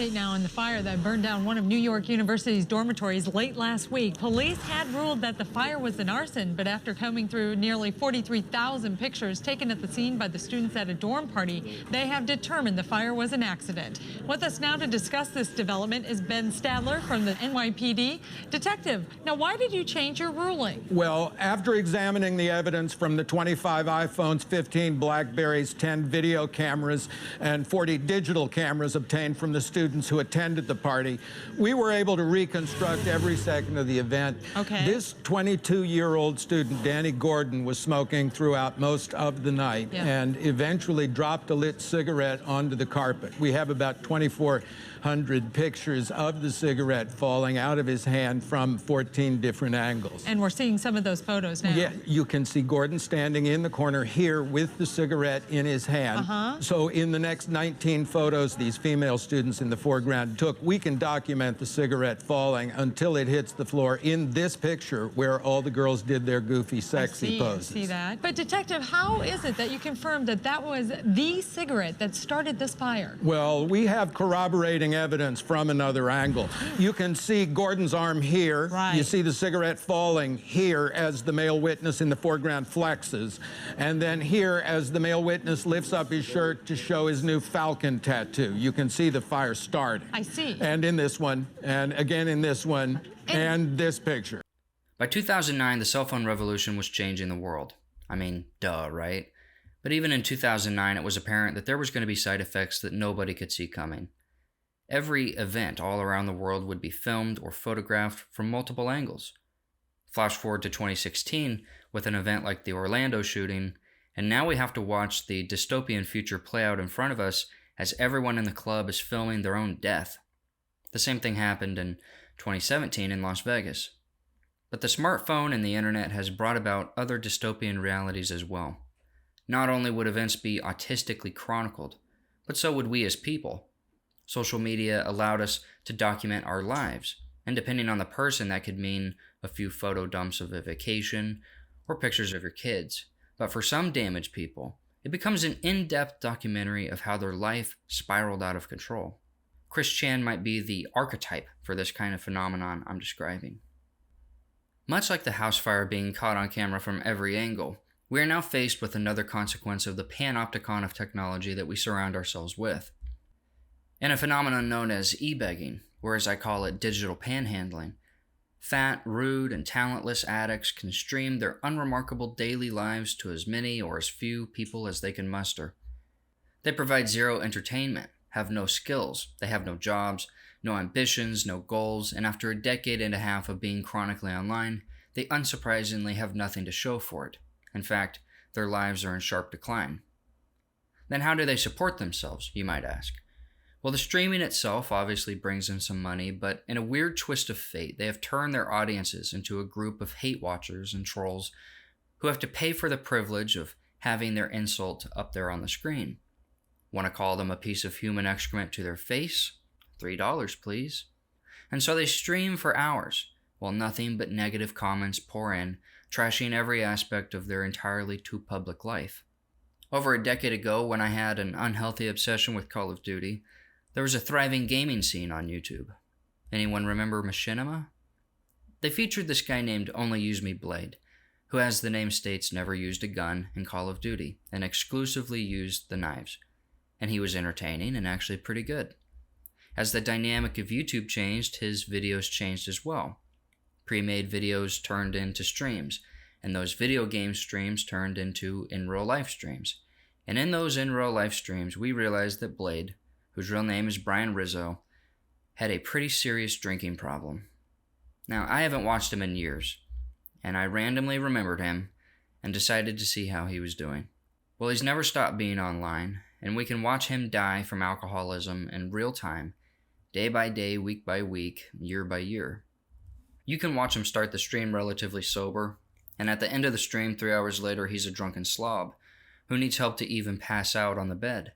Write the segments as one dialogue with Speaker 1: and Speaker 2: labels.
Speaker 1: update now on the fire that burned down one of New York University's dormitories late last week. Police had ruled that the fire was an arson, but after combing through nearly 43,000 pictures taken at the scene by the students at a dorm party, they have determined the fire was an accident. With us now to discuss this development is Ben Stadler from the NYPD. Detective, now why did you change your ruling?
Speaker 2: Well, after examining the evidence from the 25 iPhones, 15 Blackberries, 10 video cameras, and 40 digital cameras obtained from the students who attended the party, we were able to reconstruct every second of the event.
Speaker 1: Okay.
Speaker 2: This 22-year-old student, Danny Gordon, was smoking throughout most of the night and eventually dropped a lit cigarette onto the carpet. We have about 2,400 pictures of the cigarette falling out of his hand from 14 different angles.
Speaker 1: And we're seeing some of those photos now.
Speaker 2: Yeah, you can see Gordon standing in the corner here with the cigarette in his hand. So in the next 19 photos these female students in the foreground took, we can document the cigarette falling until it hits the floor in this picture where all the girls did their goofy, sexy poses.
Speaker 1: I see that. But Detective, how is it that you confirmed that that was the cigarette that started this fire?
Speaker 2: Well, we have corroborating evidence from another angle. You can see Gordon's arm here.
Speaker 1: Right.
Speaker 2: You see the cigarette falling here as the male witness in the foreground flexes. And then here as the male witness lifts up his shirt to show his new falcon tattoo. You can see the fire starting.
Speaker 1: I see.
Speaker 2: And in this one, and again in this one, and this picture.
Speaker 3: By 2009, the cell phone revolution was changing the world. I mean, duh, right? But even in 2009, it was apparent that there was going to be side effects that nobody could see coming. Every event all around the world would be filmed or photographed from multiple angles. Flash forward to 2016 with an event like the Orlando shooting, and now we have to watch the dystopian future play out in front of us as everyone in the club is filming their own death. The same thing happened in 2017 in Las Vegas. But the smartphone and the internet has brought about other dystopian realities as well. Not only would events be autistically chronicled, but so would we as people. Social media allowed us to document our lives, and depending on the person, that could mean a few photo dumps of a vacation or pictures of your kids. But for some damaged people, it becomes an in-depth documentary of how their life spiraled out of control. Chris Chan might be the archetype for this kind of phenomenon I'm describing. Much like the house fire being caught on camera from every angle, we are now faced with another consequence of the panopticon of technology that we surround ourselves with. In a phenomenon known as ebegging, or as I call it, digital panhandling, fat, rude, and talentless addicts can stream their unremarkable daily lives to as many or as few people as they can muster. They provide zero entertainment, have no skills, they have no jobs, no ambitions, no goals, and after a decade and a half of being chronically online, they unsurprisingly have nothing to show for it. In fact, their lives are in sharp decline. Then how do they support themselves, you might ask? Well, the streaming itself obviously brings in some money, but in a weird twist of fate, they have turned their audiences into a group of hate watchers and trolls who have to pay for the privilege of having their insult up there on the screen. Want to call them a piece of human excrement to their face? $3, please. And so they stream for hours, while nothing but negative comments pour in, trashing every aspect of their entirely too public life. Over a decade ago, when I had an unhealthy obsession with Call of Duty, there was a thriving gaming scene on YouTube. Anyone remember Machinima? They featured this guy named Onlyusemeblade, who, as the name states, never used a gun in Call of Duty and exclusively used the knives. And he was entertaining and actually pretty good. As the dynamic of YouTube changed, his videos changed as well. Pre-made videos turned into streams, and those video game streams turned into in-real-life streams. And in those in-real-life streams, we realized that Blade, whose real name is Brian Rizzo, had a pretty serious drinking problem. Now, I haven't watched him in years, and I randomly remembered him and decided to see how he was doing. Well, he's never stopped being online, and we can watch him die from alcoholism in real time, day by day, week by week, year by year. You can watch him start the stream relatively sober, and at the end of the stream 3 hours later, he's a drunken slob who needs help to even pass out on the bed.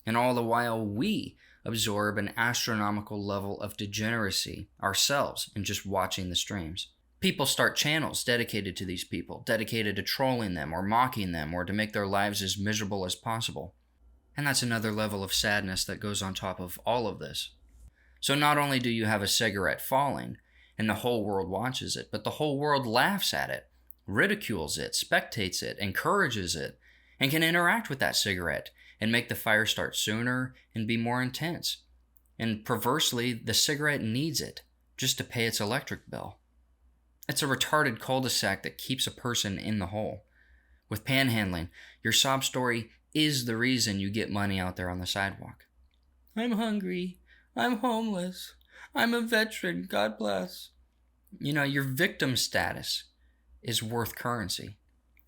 Speaker 3: And all the while, we absorb an astronomical level of degeneracy ourselves in just watching the streams. People start channels dedicated to these people, dedicated to trolling them or mocking them or to make their lives as miserable as possible. And that's another level of sadness that goes on top of all of this. So not only do you have a cigarette falling, and the whole world watches it, but the whole world laughs at it, ridicules it, spectates it, encourages it, and can interact with that cigarette and make the fire start sooner and be more intense. And perversely, the cigarette needs it just to pay its electric bill. It's a retarded cul-de-sac that keeps a person in the hole. With panhandling, your sob story is the reason you get money out there on the sidewalk. I'm hungry. I'm homeless. I'm a veteran. God bless. You know, your victim status is worth currency.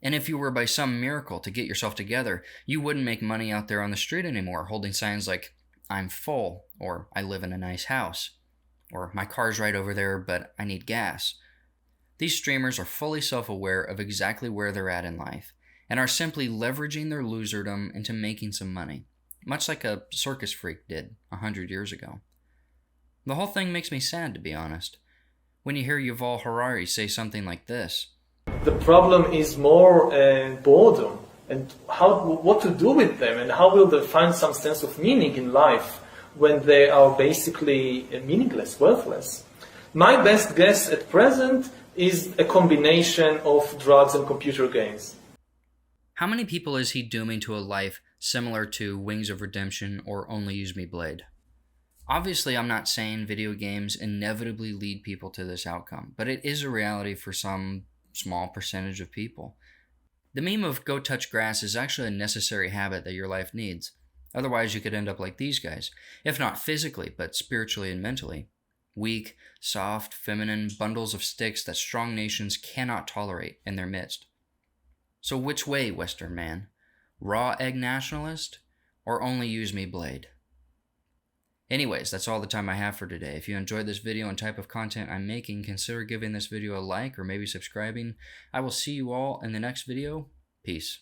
Speaker 3: And if you were by some miracle to get yourself together, you wouldn't make money out there on the street anymore, holding signs like, I'm full, or I live in a nice house, or my car's right over there, but I need gas. These streamers are fully self-aware of exactly where they're at in life, and are simply leveraging their loserdom into making some money, much like a circus freak did 100 years ago. The whole thing makes me sad, to be honest. When you hear Yuval Harari say something like this,
Speaker 4: the problem is more boredom and what to do with them, and how will they find some sense of meaning in life when they are basically meaningless, worthless. My best guess at present is a combination of drugs and computer games.
Speaker 3: How many people is he dooming to a life similar to Wings of Redemption or Onlyusemeblade? Obviously, I'm not saying video games inevitably lead people to this outcome, but it is a reality for some small percentage of people. The meme of go touch grass is actually a necessary habit that your life needs. Otherwise, you could end up like these guys, if not physically, but spiritually and mentally. Weak, soft, feminine bundles of sticks that strong nations cannot tolerate in their midst. So which way, Western man? Raw egg nationalist or Onlyusemeblade? Anyways, that's all the time I have for today. If you enjoyed this video and type of content I'm making, consider giving this video a like or maybe subscribing. I will see you all in the next video. Peace.